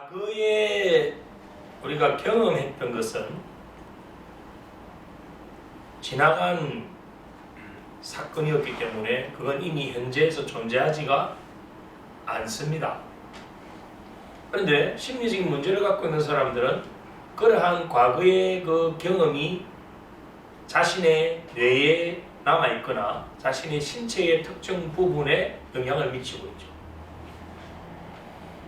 과거에 우리가 경험했던 것은 지나간 사건이었기 때문에 그건 이미 현재에서 존재하지가 않습니다. 그런데 심리적인 문제를 갖고 있는 사람들은 그러한 과거의 그 경험이 자신의 뇌에 남아있거나 자신의 신체의 특정 부분에 영향을 미치고 있죠.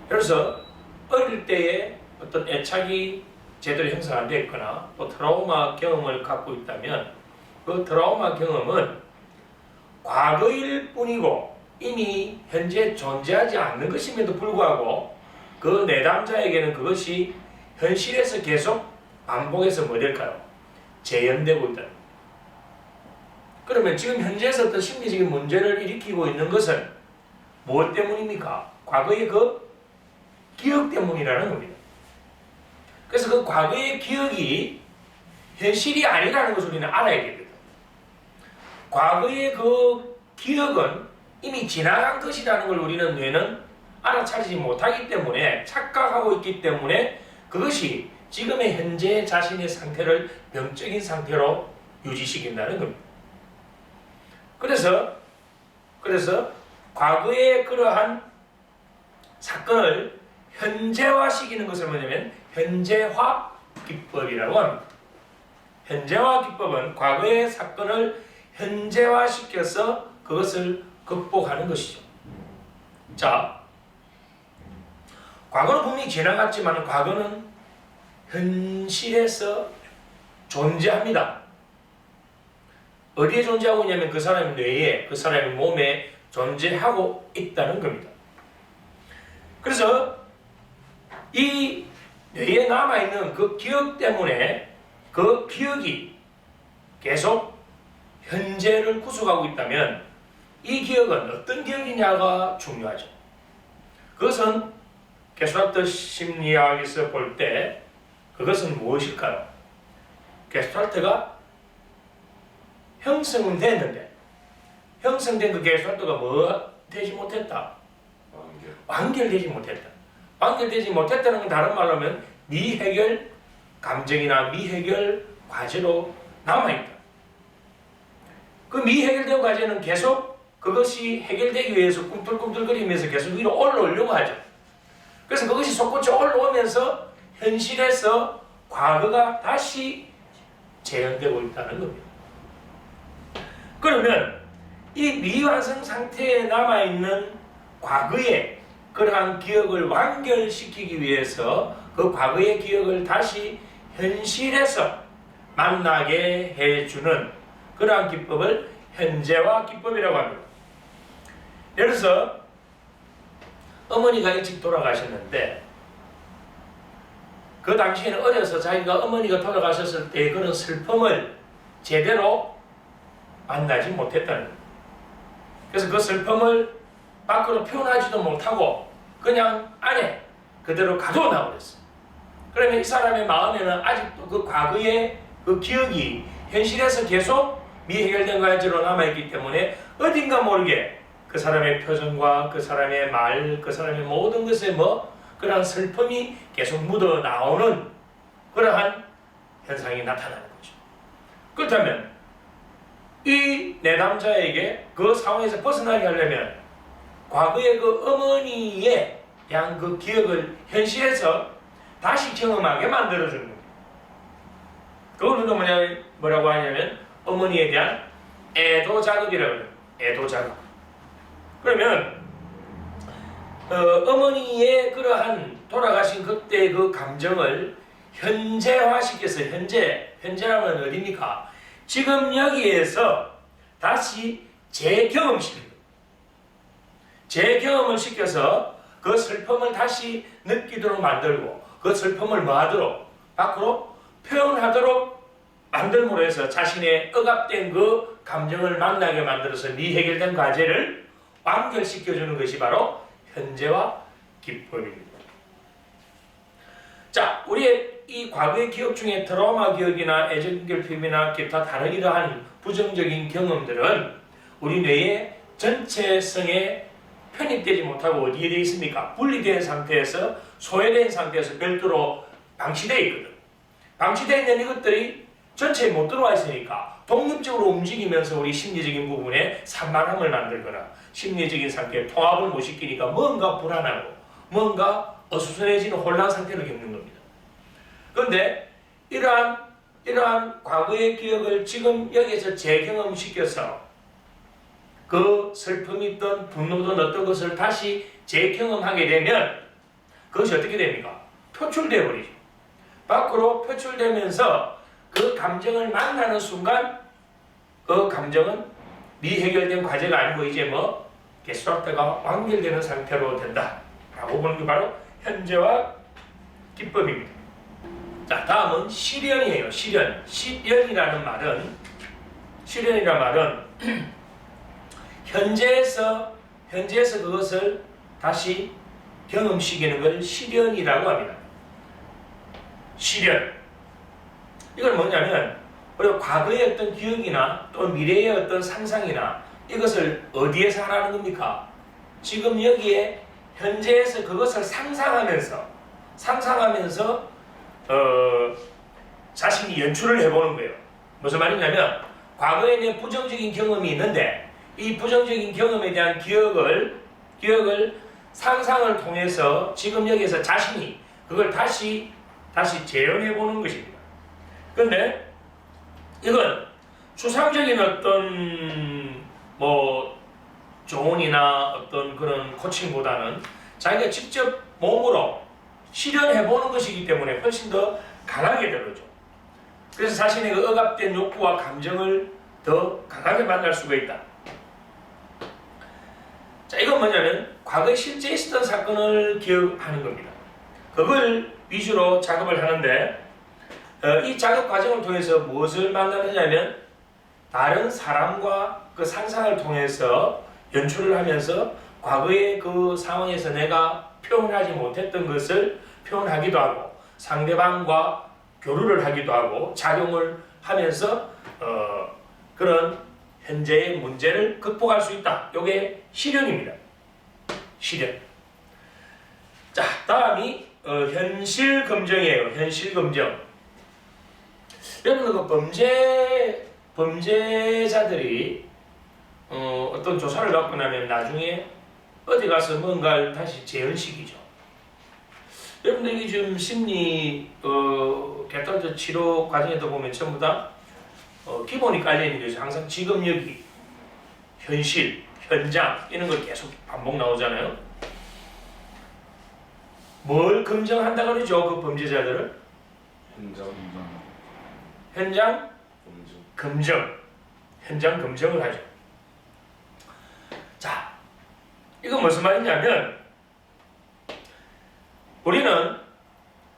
그래서 어릴 때에 어떤 애착이 제대로 형성 안 됐거나 또 트라우마 경험을 갖고 있다면 그 트라우마 경험은 과거일 뿐이고 이미 현재 존재하지 않는 것임에도 불구하고 그 내담자에게는 그것이 현실에서 계속 반복해서 뭐 될까요? 재현되고 있다. 그러면 지금 현재에서 어떤 심리적인 문제를 일으키고 있는 것은 무엇 때문입니까? 과거의 그 기억 때문이라는 겁니다. 그래서 그 과거의 기억이 현실이 아니라는 것을 우리는 알아야 됩니다. 과거의 그 기억은 이미 지나간 것이라는 걸 우리는 뇌는 알아차리지 못하기 때문에 착각하고 있기 때문에 그것이 지금의 현재 자신의 상태를 병적인 상태로 유지시킨다는 겁니다. 그래서 과거의 그러한 사건을 현재화시키는 것을 뭐냐면 현재화 기법이라고 합니다. 현재화 기법은 과거의 사건을 현재화시켜서 그것을 극복하는 것이죠. 자, 과거는 분명히 지나갔지만 과거는 현실에서 존재합니다. 어디에 존재하고 있냐면 그 사람의 뇌에, 그 사람의 몸에 존재하고 있다는 겁니다. 그래서 이 뇌에 남아있는 그 기억 때문에 그 기억이 계속 현재를 구속하고 있다면 이 기억은 어떤 기억이냐가 중요하죠. 그것은 게슈탈트 심리학에서 볼 때 그것은 무엇일까요? 게슈탈트가 형성은 됐는데 형성된 그 게슈탈트가 뭐 되지 못했다? 완결되지 못했다. 완결되지 못했다는 건 다른 말로 하면 미해결 감정이나 미해결 과제로 남아있다. 그 미해결된 과제는 계속 그것이 해결되기 위해서 꿈틀꿈틀거리면서 계속 위로 올라오려고 하죠. 그래서 그것이 솟구쳐 올라오면서 현실에서 과거가 다시 재현되고 있다는 겁니다. 그러면 이 미완성 상태에 남아있는 과거의 그러한 기억을 완결시키기 위해서 그 과거의 기억을 다시 현실에서 만나게 해주는 그러한 기법을 현재화 기법이라고 합니다. 예를 들어서 어머니가 일찍 돌아가셨는데 그 당시에는 어려서 자기가 어머니가 돌아가셨을 때 그런 슬픔을 제대로 만나지 못했다는 거예요. 그래서 그 슬픔을 밖으로 표현하지도 못하고 그냥 안에 그대로 가둬놔 버렸어요. 그러면 이 사람의 마음에는 아직도 그 과거의 그 기억이 현실에서 계속 미해결된 과제로 남아있기 때문에 어딘가 모르게 그 사람의 표정과 그 사람의 말, 그 사람의 모든 것에 그러한 슬픔이 계속 묻어 나오는 그러한 현상이 나타나는 거죠. 그렇다면 이 내담자에게 그 상황에서 벗어나게 하려면 과거의 그 어머니에 대한 그 기억을 현실에서 다시 경험하게 만들어주는 거예요. 그걸 우리가 뭐라고 하냐면 어머니에 대한 애도 작업이라고 해요. 애도 작업. 그러면 어머니의 그러한 돌아가신 그때 그 감정을 현재화시켜서 현재라면 어디입니까? 지금 여기에서 다시 재경험시킵니다. 재경험을 시켜서 그 슬픔을 다시 느끼도록 만들고 그 슬픔을 뭐하도록? 밖으로 표현하도록 만들므로 해서 자신의 억압된 그 감정을 만나게 만들어서 미해결된 과제를 완결시켜주는 것이 바로 현재화 기법입니다. 자, 우리의 이 과거의 기억 중에 트라우마 기억이나 애정결핍이나 기타 다른 이러한 부정적인 경험들은 우리 뇌의 전체성에 편입되지 못하고 어디에 되어 있습니까? 분리된 상태에서 소외된 상태에서 별도로 방치되어 있거든. 방치되어 있는 이것들이 전체에 못 들어와 있으니까 독립적으로 움직이면서 우리 심리적인 부분에 산만함을 만들거나 심리적인 상태에 통합을 못 시키니까 뭔가 불안하고 뭔가 어수선해지는 혼란 상태를 겪는 겁니다. 그런데 이러한 과거의 기억을 지금 여기서 재경험시켜서 그 슬픔이든 분노든 어떤 것을 다시 재경험하게 되면 그것이 어떻게 됩니까? 표출되어 버리죠. 밖으로 표출되면서 그 감정을 만나는 순간 그 감정은 미해결된 과제가 아니고 이제 뭐 게슈탈트가 완결되는 상태로 된다 라고 보는 게 바로 현재와 기법입니다. 자, 다음은 실현이에요. 실현. 실현이라는 말은 현재에서 그것을 다시 경험시키는 걸 실현이라고 합니다. 실현. 이건 뭐냐면 우리가 과거의 어떤 기억이나 또 미래의 어떤 상상이나 이것을 어디에서 하라는 겁니까? 지금 여기에 현재에서 그것을 상상하면서 자신이 연출을 해보는 거예요. 무슨 말이냐면 과거에 내 부정적인 경험이 있는데 이 부정적인 경험에 대한 기억을 상상을 통해서 지금 여기에서 자신이 그걸 다시 재현해 보는 것입니다. 그런데 이건 추상적인 어떤 뭐 조언이나 어떤 그런 코칭보다는 자기가 직접 몸으로 실현해 보는 것이기 때문에 훨씬 더 강하게 들어죠. 그래서 자신의 그 억압된 욕구와 감정을 더 강하게 만날 수가 있다. 자, 이건 뭐냐면 과거에 실제 있었던 사건을 기억하는 겁니다. 그걸 위주로 작업을 하는데 이 작업 과정을 통해서 무엇을 만나느냐면 다른 사람과 그 상상을 통해서 연출을 하면서 과거의 그 상황에서 내가 표현하지 못했던 것을 표현하기도 하고 상대방과 교류를 하기도 하고 작용을 하면서 그런 현재의 문제를 극복할 수 있다. 이게 실현입니다. 실현. 자, 다음이 현실 검증이에요. 현실 검증. 여러분 그 범죄자들이 어떤 조사를 받고 나면 나중에 어디 가서 뭔가를 다시 재현시키죠. 여러분들 이 지금 심리 객관적 치료 과정에도 보면 전부 다 기본이 깔려 있는 거죠. 항상 지금 여기 현실, 현장 이런 걸 계속 반복 나오잖아요. 뭘 검증한다 그러죠? 그 범죄자들을 현장 검증, 현장 검증을 하죠. 자, 이거 무슨 말이냐면 우리는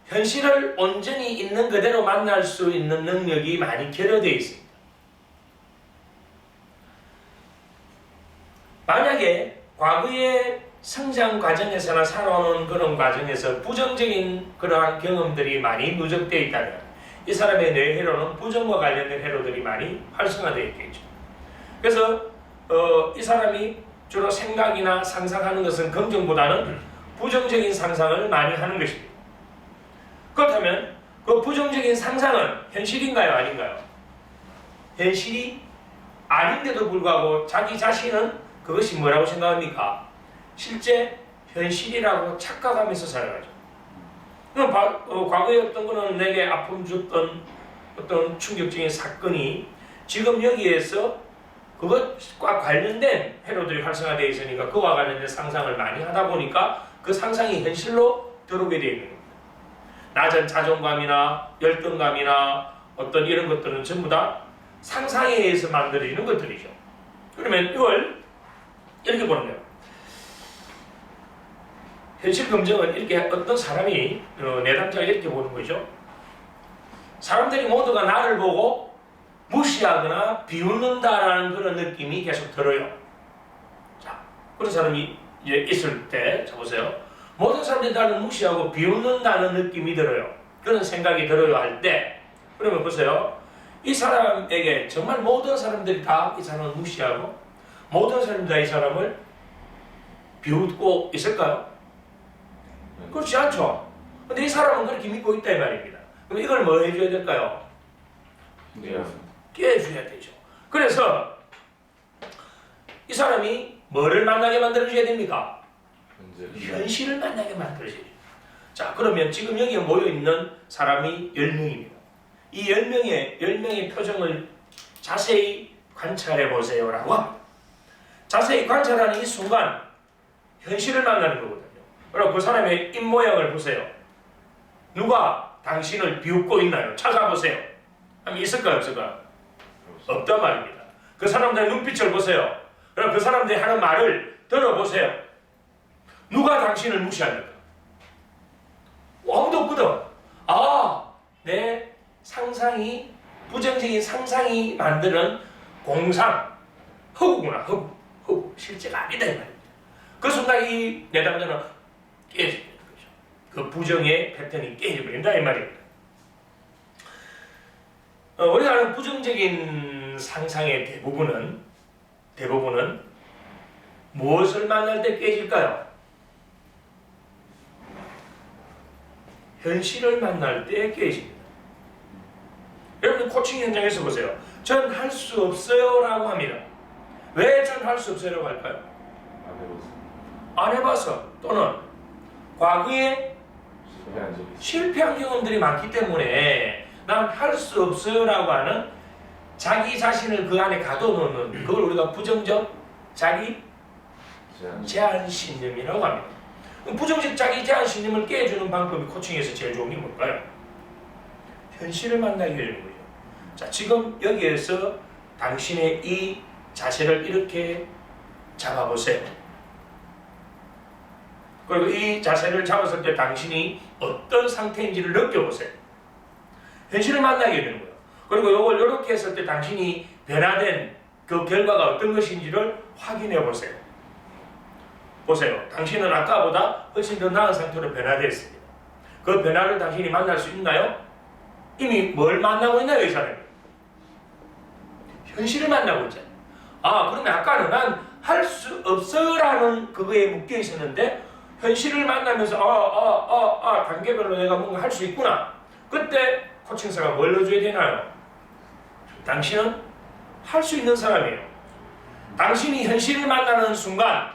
현실을 온전히 있는 그대로 만날 수 있는 능력이 많이 결여되어 있습니다. 만약에 과거의 성장 과정에서나 살아오는 그런 과정에서 부정적인 그러한 경험들이 많이 누적되어 있다면 이 사람의 뇌회로는 부정과 관련된 회로들이 많이 활성화되어 있겠죠. 그래서 이 사람이 주로 생각이나 상상하는 것은 긍정보다는 부정적인 상상을 많이 하는 것입니다. 그렇다면 그 부정적인 상상은 현실인가요? 아닌가요? 현실이 아닌데도 불구하고 자기 자신은 그것이 뭐라고 생각합니까? 실제 현실이라고 착각하면서 살아가죠. 과거에 어떤 거는 내게 아픔 줬던 어떤 충격적인 사건이 지금 여기에서 그것과 관련된 회로들이 활성화되어 있으니까 그와 관련된 상상을 많이 하다 보니까 그 상상이 현실로 들어오게 되어 있는 겁니다. 낮은 자존감이나 열등감이나 어떤 이런 것들은 전부 다 상상에 의해서 만들어지는 것들이죠. 그러면 이걸 이렇게 보는 거예요. 현실 검증은 이렇게 어떤 사람이 내담자가 이렇게 보는 거죠. 사람들이 모두가 나를 보고 무시하거나 비웃는다라는 그런 느낌이 계속 들어요. 자, 그런 사람이 이제 있을 때, 자 보세요. 모든 사람들이 나를 무시하고 비웃는다는 느낌이 들어요. 그런 생각이 들어요 할 때, 그러면 보세요. 이 사람에게 정말 모든 사람들이 다 이 사람을 무시하고 모든 사람들이 다 이 사람을 비웃고 있을까요? 그렇지 않죠. 근데 이 사람은 그렇게 믿고 있다 이 말입니다. 그럼 이걸 뭐 해줘야 될까요? 깨줘야 되죠. 그래서 이 사람이 뭐를 만나게 만들어줘야 됩니까? 현실을 만나게 만들어줘야 돼요. 자, 그러면 지금 여기에 모여있는 사람이 10명입니다. 이 10명의 표정을 자세히 관찰해 보세요라고 합니다. 자세히 관찰하는 이 순간 현실을 만나는 거거든요. 그럼 그 사람의 입모양을 보세요. 누가 당신을 비웃고 있나요? 찾아보세요. 하면 있을까요? 없을까요? 없단 말입니다. 그 사람들의 눈빛을 보세요. 그럼 그 들이 하는 말을 들어보세요. 누가 당신을 무시합니까? 아무도 없거든. 아, 내 상상이, 부정적인 상상이 만드는 공상, 허구구나, 허구. 실제가 아니다 이 말입니다. 그 순간 이 내담자는 깨지는 거죠. 그 부정의 패턴이 깨져버린다 이 말입니다. 우리가 아는 부정적인 상상의 대부분은 무엇을 만날 때 깨질까요? 현실을 만날 때 깨집니다. 여러분 코칭 현장에서 보세요. 전 할 수 없어요 라고 합니다. 왜 전 할 수 없어요 라고 할까요? 안 해봐서 또는 과거에 실패한 경험들이 많기 때문에 난 할 수 없어요 라고 하는 자기 자신을 그 안에 가둬놓는 그걸 우리가 부정적 자기 제한 신념이라고 합니다. 부정적 자기 제한 신념을 깨주는 방법이 코칭에서 제일 좋은 게 뭘까요? 현실을 만나게 되는 거예요. 자, 지금 여기에서 당신의 이 자세를 이렇게 잡아보세요. 그리고 이 자세를 잡았을 때 당신이 어떤 상태인지를 느껴보세요. 현실을 만나게 되는 거예요. 그리고 이걸 이렇게 했을 때 당신이 변화된 그 결과가 어떤 것인지를 확인해 보세요. 보세요. 당신은 아까보다 훨씬 더 나은 상태로 변화되었습니다. 그 변화를 당신이 만날 수 있나요? 이미 뭘 만나고 있나요, 이 사람이? 현실을 만나고 있잖아요. 아, 그러면 아까는 난 할 수 없어라는 그거에 묶여 있었는데 현실을 만나면서 단계별로 내가 뭔가 할 수 있구나. 그때 코칭사가 뭘 넣어줘야 되나요? 당신은 할 수 있는 사람이에요. 당신이 현실을 만나는 순간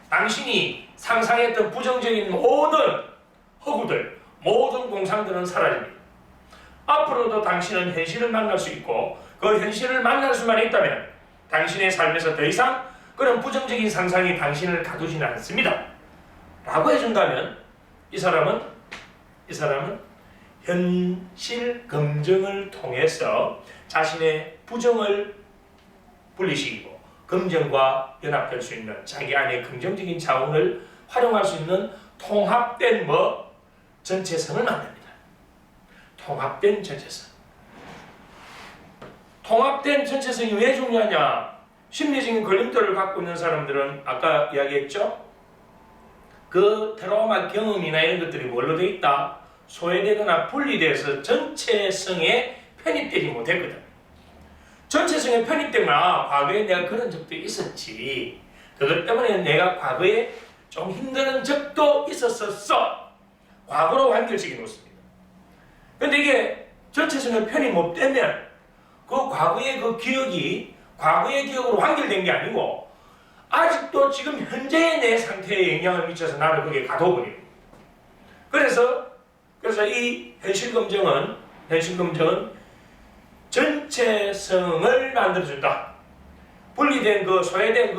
당신이 상상했던 부정적인 모든 허구들, 모든 공상들은 사라집니다. 앞으로도 당신은 현실을 만날 수 있고 그 현실을 만날 수만 있다면 당신의 삶에서 더 이상 그런 부정적인 상상이 당신을 가두지는 않습니다. 라고 해준다면 이 사람은 현실 검증을 통해서 자신의 부정을 분리시키고 긍정과 연합될 수 있는 자기 안에 긍정적인 자원을 활용할 수 있는 통합된 전체성을 만듭니다. 통합된 전체성. 통합된 전체성이 왜 중요하냐? 심리적인 걸림돌을 갖고 있는 사람들은 아까 이야기했죠? 그 트라우마 경험이나 이런 것들이 뭘로 되어 있다? 소외되거나 분리돼서 전체성에 편입되지 못했거든. 전체성에 편입되면 과거에 내가 그런 적도 있었지. 그것 때문에 내가 과거에 좀 힘든 적도 있었었어. 과거로 완결시켜 놓습니다. 그런데 이게 전체성에 편입 못 되면 그 과거의 그 기억이 과거의 기억으로 완결된 게 아니고 아직도 지금 현재의 내 상태에 영향을 미쳐서 나를 거기에 가둬버려요. 그래서 이 현실 검증은 전체성을 만들어준다. 분리된 소외된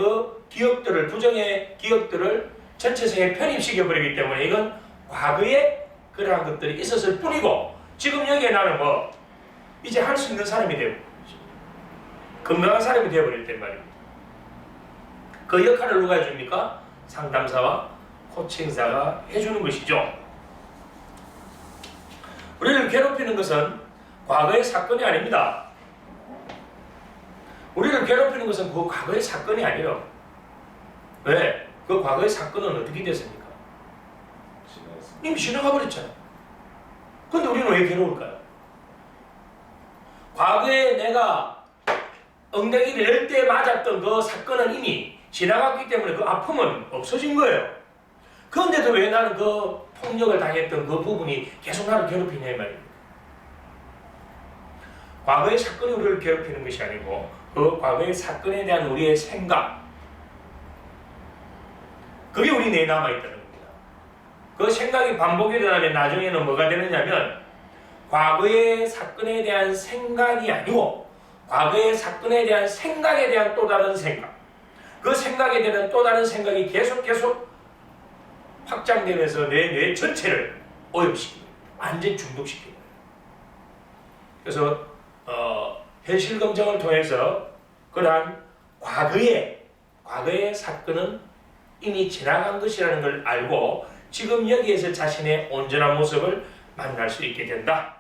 기억들을, 부정의 기억들을 전체성에 편입시켜버리기 때문에 이건 과거에 그러한 것들이 있었을 뿐이고 지금 여기에 나는 이제 할 수 있는 사람이 되고 건강한 사람이 되어버릴 말입니다. 그 역할을 누가 해줍니까? 상담사와 코칭사가 해주는 것이죠. 우리를 괴롭히는 것은 과거의 사건이 아닙니다. 우리를 괴롭히는 것은 그 과거의 사건이 아니에요. 왜? 그 과거의 사건은 어떻게 됐습니까? 이미 지나가 버렸잖아요. 근데 우리는 왜 괴로울까요? 과거에 내가 엉덩이를 열 때 맞았던 그 사건은 이미 지나갔기 때문에 그 아픔은 없어진 거예요. 그런데도 왜 나는 그 폭력을 당했던 그 부분이 계속 나를 괴롭히냐 이 말입니다. 과거의 사건이 우리를 괴롭히는 것이 아니고 그 과거의 사건에 대한 우리의 생각, 그게 우리 내에 남아있다는 겁니다. 그 생각이 반복이 일어나면 나중에는 뭐가 되느냐면 과거의 사건에 대한 생각이 아니고 과거의 사건에 대한 생각에 대한 또 다른 생각, 그 생각에 대한 또 다른 생각이 계속 확장되면서 내 뇌 전체를 오염시킵니다. 완전 중독시킵니다. 그래서 현실 검증을 통해서 그러한 과거의 사건은 이미 지나간 것이라는 걸 알고 지금 여기에서 자신의 온전한 모습을 만날 수 있게 된다.